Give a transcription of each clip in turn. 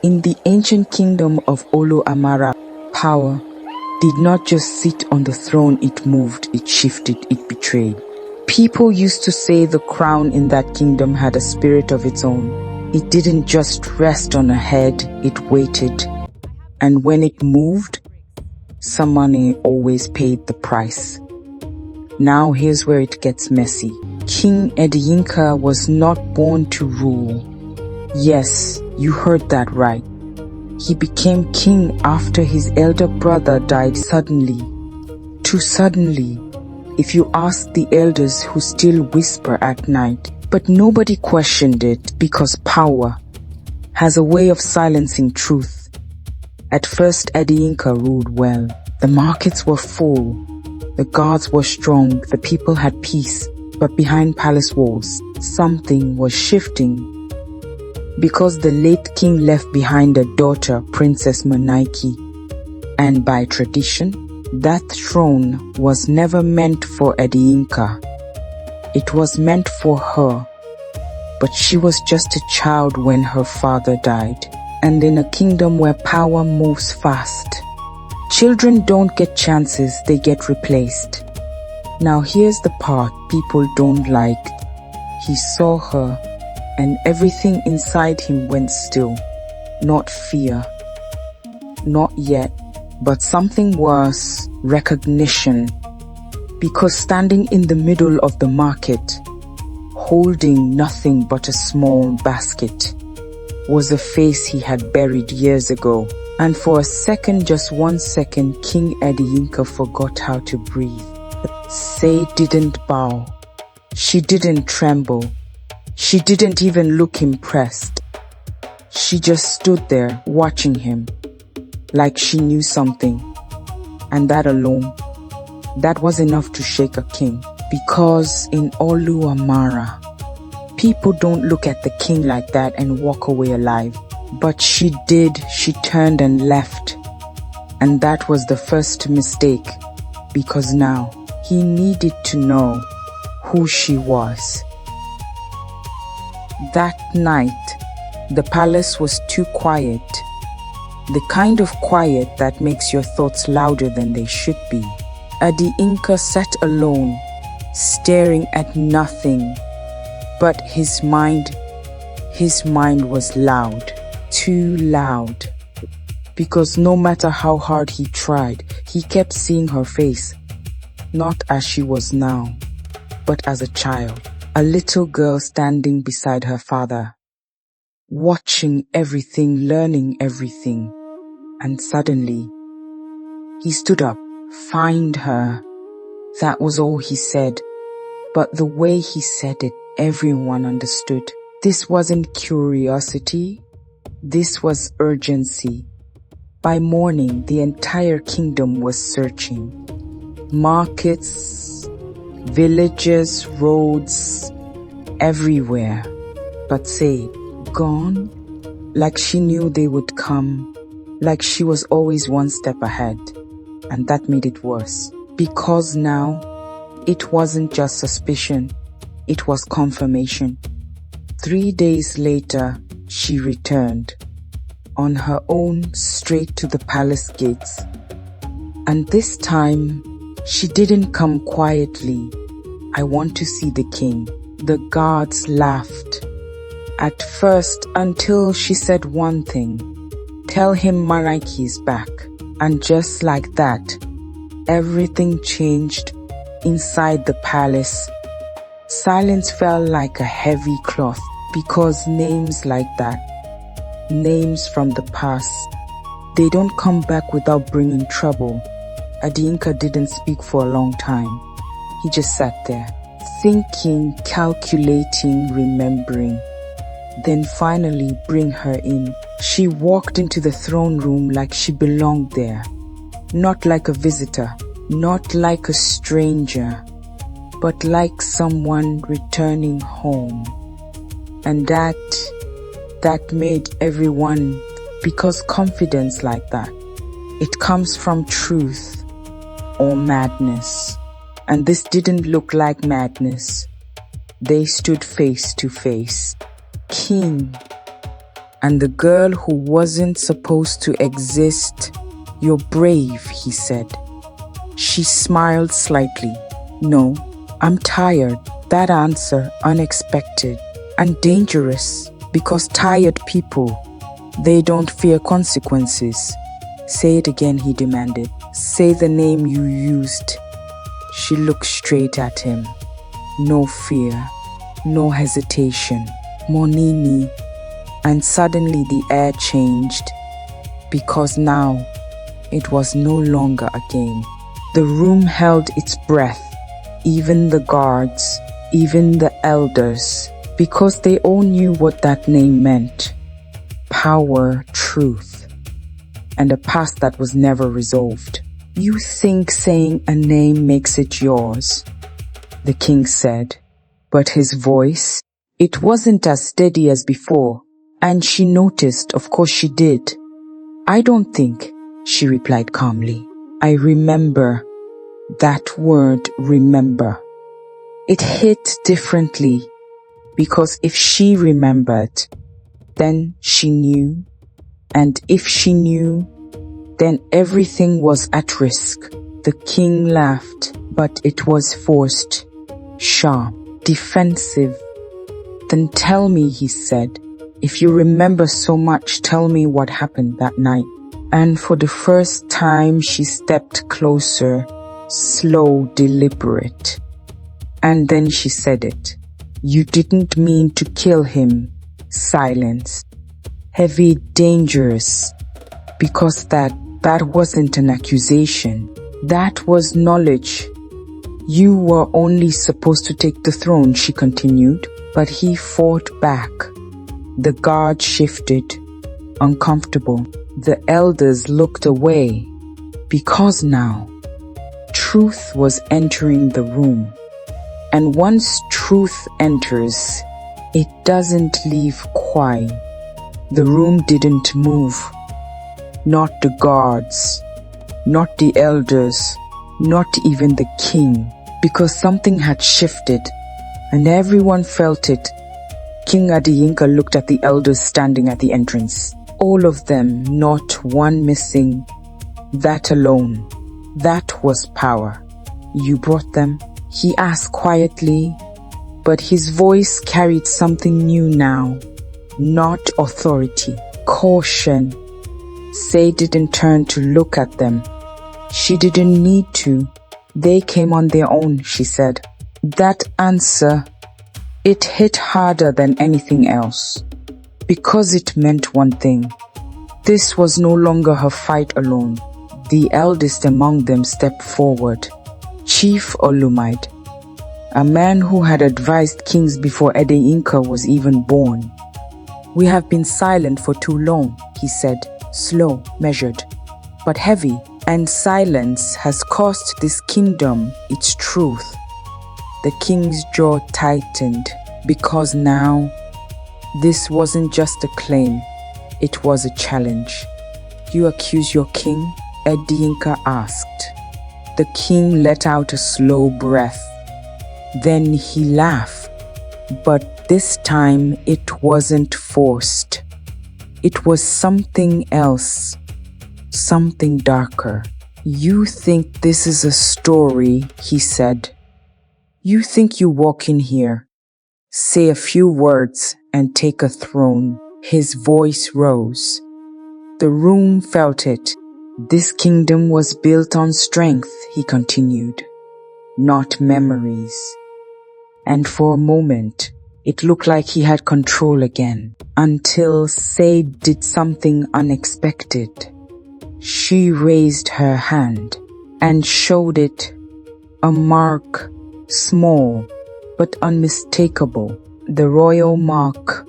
In the ancient kingdom of Olo Amara, power did not just sit on the throne, it moved, it shifted, it betrayed. People used to say the crown in that kingdom had a spirit of its own. It didn't just rest on a head, it waited. And when it moved, someone always paid the price. Now here's where it gets messy. King Ediyinka was not born to rule. Yes, you heard that right. He became king after his elder brother died suddenly. Too suddenly, if you ask the elders who still whisper at night. But nobody questioned it because power has a way of silencing truth. At first, Ediyinka ruled well. The markets were full. The guards were strong. The people had peace. But behind palace walls, something was shifting. Because the late king left behind a daughter, Princess Monaiki. And by tradition, that throne was never meant for Ediyinka. It was meant for her. But she was just a child when her father died. And in a kingdom where power moves fast, children don't get chances, they get replaced. Now here's the part people don't like. He saw her, and everything inside him went still. Not fear. Not yet. But something worse, recognition. Because standing in the middle of the market, holding nothing but a small basket, was a face he had buried years ago. And for a second, just 1 second, King Ediyinka forgot how to breathe. Say didn't bow. She didn't tremble. She didn't even look impressed. She just stood there watching him, like she knew something. And that alone, that was enough to shake a king. Because in Olu Amara, people don't look at the king like that and walk away alive. But she did. She turned and left. And that was the first mistake. Because now, he needed to know who she was. That night, the palace was too quiet. The kind of quiet that makes your thoughts louder than they should be. Ediyinka sat alone, staring at nothing. But his mind was loud. Too loud. Because no matter how hard he tried, he kept seeing her face. Not as she was now, but as a child. A little girl standing beside her father. Watching everything, learning everything. And suddenly, he stood up. Find her. That was all he said. But the way he said it, everyone understood. This wasn't curiosity. This was urgency. By morning, the entire kingdom was searching. Markets, villages, roads, everywhere. But say, gone? Like she knew they would come. Like she was always one step ahead. And that made it worse. Because now, it wasn't just suspicion. It was confirmation. 3 days later, she returned. On her own, straight to the palace gates. And this time, she didn't come quietly. I want to see the king. The guards laughed. At first, until she said one thing. Tell him Monaiki is back. And just like that, everything changed inside the palace. Silence fell like a heavy cloth because names like that, names from the past, they don't come back without bringing trouble. Ediyinka didn't speak for a long time. He just sat there, thinking, calculating, remembering. Then finally bring her in. She walked into the throne room like she belonged there. Not like a visitor, not like a stranger, but like someone returning home. And that made everyone, because confidence like that, it comes from truth or madness. And this didn't look like madness. They stood face to face. King And the girl who wasn't supposed to exist. You're brave, he said. She smiled slightly. No, I'm tired. That answer, unexpected and dangerous, because tired people, they don't fear consequences. Say it again, he demanded. Say the name you used. She looked straight at him. No fear, no hesitation. Monini. And suddenly the air changed, because now it was no longer a game. The room held its breath, even the guards, even the elders, because they all knew what that name meant. Power, truth, and a past that was never resolved. You think saying a name makes it yours, the king said, but his voice, it wasn't as steady as before, and she noticed, of course she did. I don't think, she replied calmly. I remember. That word, remember. It hit differently, because if she remembered, then she knew, and if she knew, then everything was at risk. The king laughed, but it was forced, sharp, defensive. Then tell me, he said, if you remember so much, tell me what happened that night. And for the first time, she stepped closer, slow, deliberate. And then she said it. You didn't mean to kill him. Silence. Heavy, dangerous. Because that wasn't an accusation. That was knowledge. You were only supposed to take the throne, she continued. But he fought back. The guard shifted, uncomfortable. The elders looked away. Because now, truth was entering the room. And once truth enters, it doesn't leave quiet. The room didn't move. Not the guards, not the elders, not even the king, because something had shifted, and everyone felt it. King Adiyinka looked at the elders standing at the entrance. All of them, not one missing. That alone. That was power. You brought them? He asked quietly, but his voice carried something new now. Not authority, caution. Say didn't turn to look at them. She didn't need to. They came on their own, she said. That answer, it hit harder than anything else. Because it meant one thing. This was no longer her fight alone. The eldest among them stepped forward. Chief Olumide, a man who had advised kings before Adeyinka was even born. We have been silent for too long, he said, slow, measured, but heavy, and silence has cost this kingdom its truth. The king's jaw tightened, because now, this wasn't just a claim, it was a challenge. You accuse your king? Adeyinka asked. The king let out a slow breath. Then he laughed, but this time it wasn't forced. It was something else, something darker. You think this is a story, he said. You think you walk in here, say a few words, and take a throne. His voice rose. The room felt it. This kingdom was built on strength, he continued, not memories. And for a moment, it looked like he had control again, until Said did something unexpected. She raised her hand and showed it, a mark, small but unmistakable, the royal mark,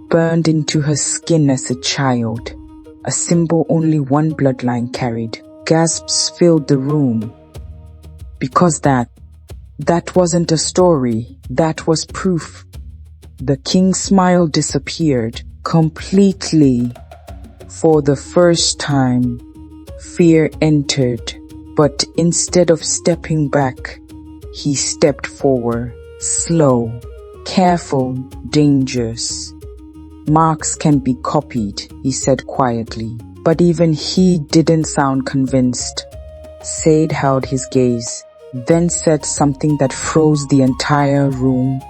burned into her skin as a child. A symbol only one bloodline carried. Gasps filled the room. Because that wasn't a story, that was proof. The king's smile disappeared completely. For the first time, fear entered, but instead of stepping back, he stepped forward, slow, careful, dangerous. Marks can be copied, he said quietly. But even he didn't sound convinced. Said held his gaze, then said something that froze the entire room.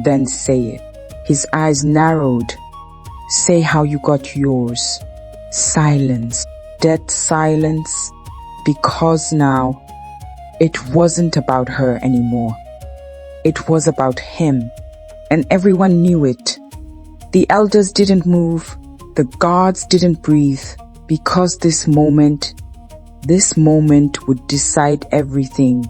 Then say it. His eyes narrowed. Say how you got yours. Silence. Dead silence. Because now, it wasn't about her anymore. It was about him. And everyone knew it. The elders didn't move. The guards didn't breathe. Because this moment would decide everything.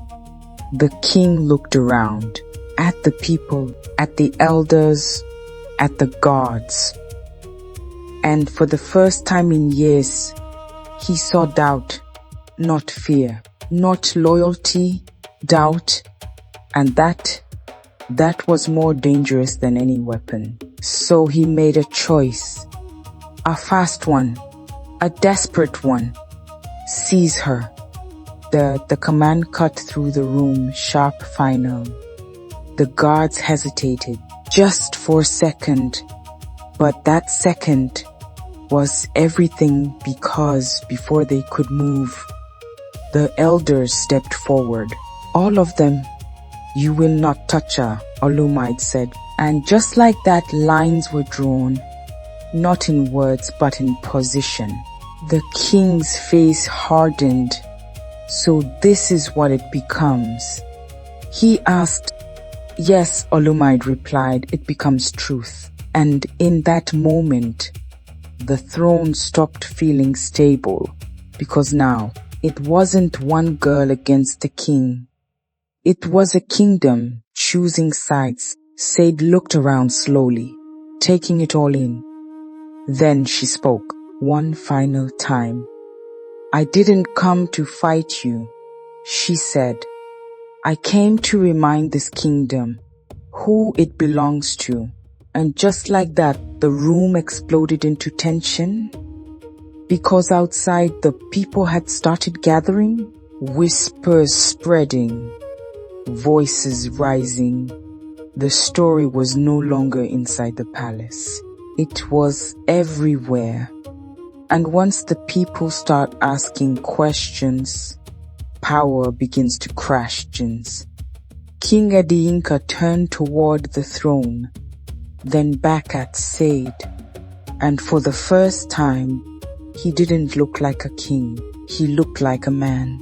The king looked around. At the people, at the elders, at the guards. And for the first time in years, he saw doubt, not fear, not loyalty, doubt. And that was more dangerous than any weapon. So he made a choice, a fast one, a desperate one. Seize her. The command cut through the room, sharp, final. The guards hesitated, just for a second. But that second was everything, because before they could move, the elders stepped forward. All of them. You will not touch her, Olumide said. And just like that, lines were drawn, not in words but in position. The king's face hardened. So this is what it becomes. He asked. Yes, Olumide replied, it becomes truth. And in that moment, the throne stopped feeling stable, because now it wasn't one girl against the king. It was a kingdom choosing sides. Said looked around slowly, taking it all in. Then she spoke, one final time. I didn't come to fight you, she said. I came to remind this kingdom who it belongs to. And just like that, the room exploded into tension. Because outside, the people had started gathering, whispers spreading, voices rising. The story was no longer inside the palace. It was everywhere. And once the people start asking questions, power begins to crash gins. King Ediyinka turned toward the throne, then back at Said. And for the first time, he didn't look like a king. He looked like a man,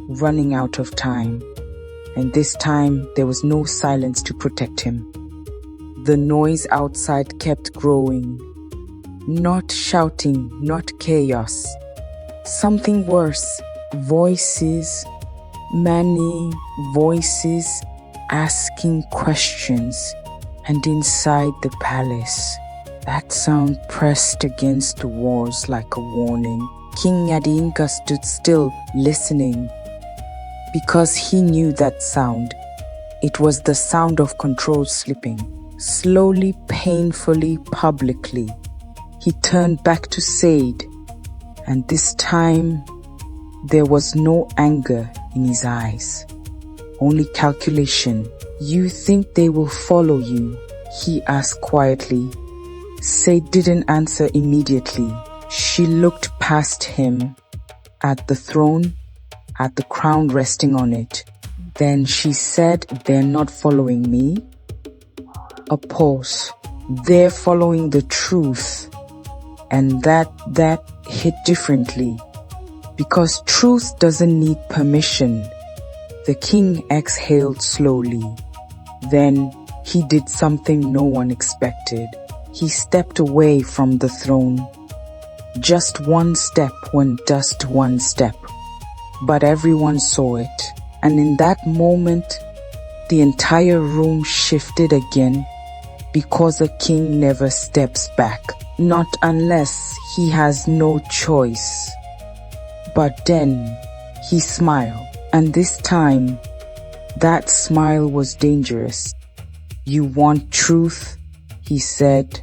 running out of time. And this time, there was no silence to protect him. The noise outside kept growing. Not shouting, not chaos. Something worse. Voices, many voices asking questions. And inside the palace, that sound pressed against the walls like a warning. King Ediyinka stood still, listening. Because he knew that sound. It was the sound of control slipping. Slowly, painfully, publicly. He turned back to Said. And this time, there was no anger in his eyes. Only calculation. You think they will follow you? He asked quietly. Said didn't answer immediately. She looked past him, at the throne, at the crown resting on it. Then she said, they're not following me. A pause. They're following the truth. And that hit differently. Because truth doesn't need permission. The king exhaled slowly. Then he did something no one expected. He stepped away from the throne. Just one step went just one step. But everyone saw it. And in that moment, the entire room shifted again. Because a king never steps back. Not unless he has no choice. But then he smiled. And this time, that smile was dangerous. You want truth? He said.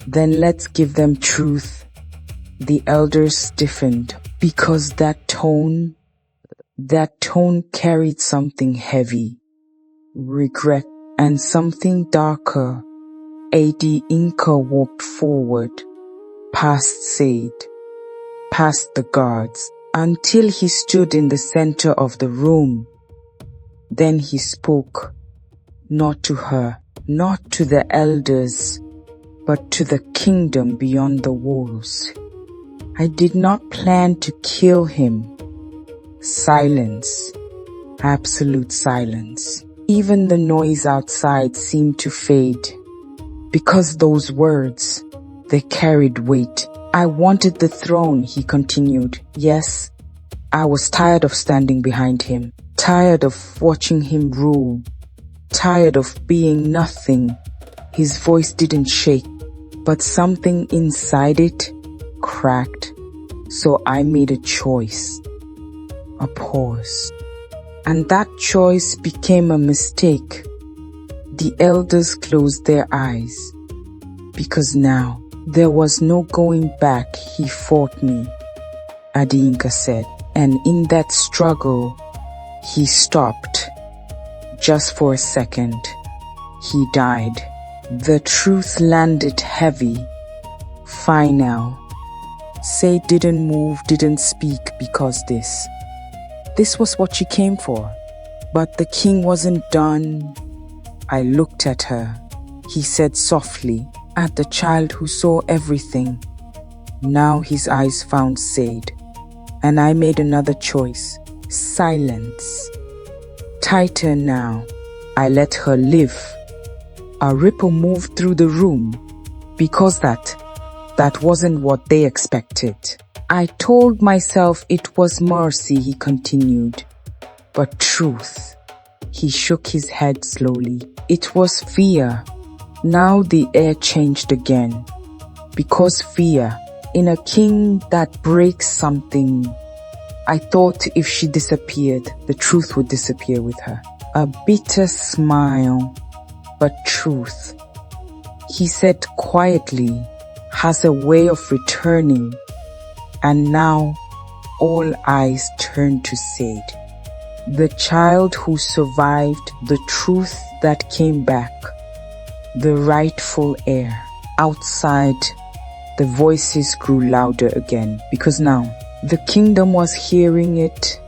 Then let's give them truth. The elders stiffened because that tone carried something heavy, regret, and something darker, AD Inca walked forward, past Said, past the guards, until he stood in the center of the room. Then he spoke, not to her, not to the elders, but to the kingdom beyond the walls. I did not plan to kill him. Silence, absolute silence. Even the noise outside seemed to fade, because those words, they carried weight. I wanted the throne, he continued. Yes, I was tired of standing behind him, tired of watching him rule, tired of being nothing. His voice didn't shake, but something inside it cracked. So I made a choice, a pause. And that choice became a mistake. The elders closed their eyes, because now there was no going back. He fought me, Adinka said, and in that struggle, he stopped. Just for a second, he died. The truth landed heavy, final. Say didn't move, didn't speak, because this was what she came for. But the king wasn't done. I looked at her. He said softly, at the child who saw everything. Now his eyes found Said, and I made another choice. Silence. Tighter now. I let her live. A ripple moved through the room, because that wasn't what they expected. I told myself it was mercy, he continued, but truth. He shook his head slowly. It was fear. Now the air changed again, because fear, in a king that breaks something. I thought if she disappeared, the truth would disappear with her. A bitter smile, but truth, he said quietly, has a way of returning. And now all eyes turned to Said, the child who survived, the truth that came back, the rightful heir. Outside, the voices grew louder again, because now the kingdom was hearing it,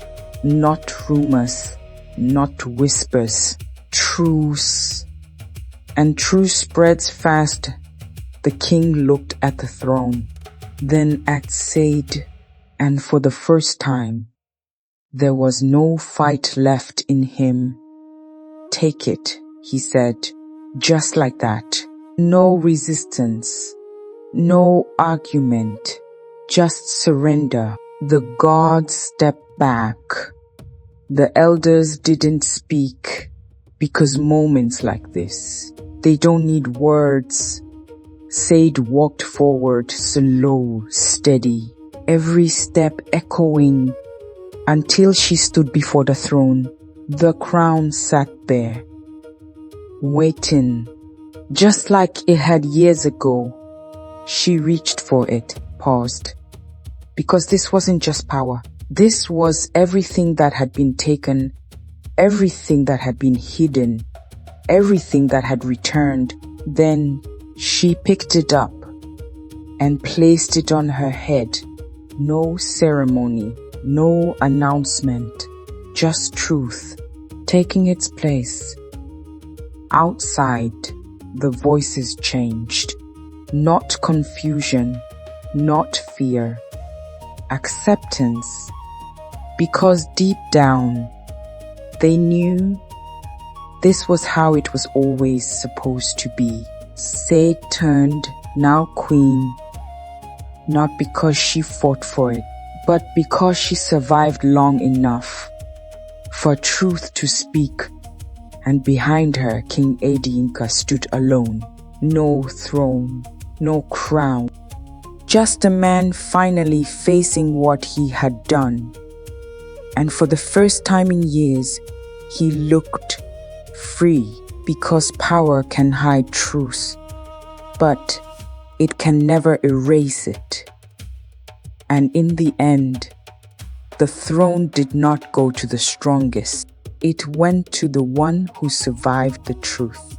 not rumors, not whispers, truths. And truth spreads fast. The king looked at the throne, then at Said, and for the first time, there was no fight left in him. Take it, he said, just like that. No resistance, no argument, just surrender. The gods stepped back. The elders didn't speak, because moments like this, they don't need words. Said walked forward, slow, steady, every step echoing, until she stood before the throne. The crown sat there, waiting, just like it had years ago. She reached for it, paused, because this wasn't just power. This was everything that had been taken, everything that had been hidden, everything that had returned. Then she picked it up and placed it on her head. No ceremony, no announcement, just truth, taking its place. Outside, the voices changed. Not confusion, not fear, acceptance. Because deep down, they knew this was how it was always supposed to be. Said turned, now queen, not because she fought for it, but because she survived long enough for truth to speak. And behind her, King Adinka stood alone. No throne, no crown, just a man finally facing what he had done. And for the first time in years, he looked free, because power can hide truth, but it can never erase it. And in the end, the throne did not go to the strongest. It went to the one who survived the truth.